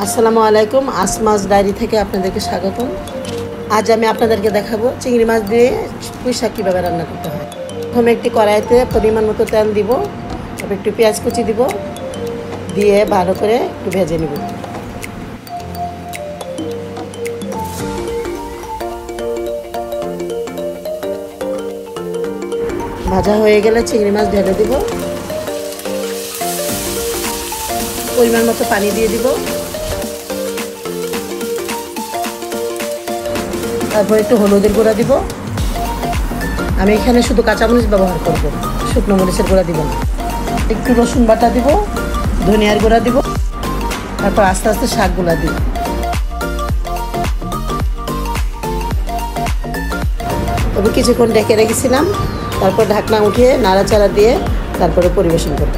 আসসালামু আলাইকুম, আসমাস ডায়েরি থেকে আপনাদেরকে স্বাগতম। আজ আমি আপনাদেরকে দেখাবো চিংড়ি মাছ দিয়ে পুঁই শাক কীভাবে রান্না করতে হয়। প্রথমে একটি কড়াইতে পরিমাণ মতো তেল দিব, তারপর একটু পেঁয়াজ কুচি দিব, দিয়ে ভালো করে একটু ভেজে নিব। ভাজা হয়ে গেলে চিংড়ি মাছ ঢেলে দিব, পরিমাণ মতো পানি দিয়ে দিব, তারপর একটু হলুদের গুঁড়া দিব। আমি এখানে শুধু কাঁচামরিচ ব্যবহার করব, শুকনো মরিচের গুঁড়া দিব না। একটু রসুন বাটা দিব, ধনিয়ার গুঁড়া দিব, তারপর আস্তে আস্তে শাকগুলা দিব। তবে কিছুক্ষণ ঢেকে রেখেছিলাম, তারপর ঢাকনা উঠিয়ে নাড়াচাড়া দিয়ে তারপরে পরিবেশন করব।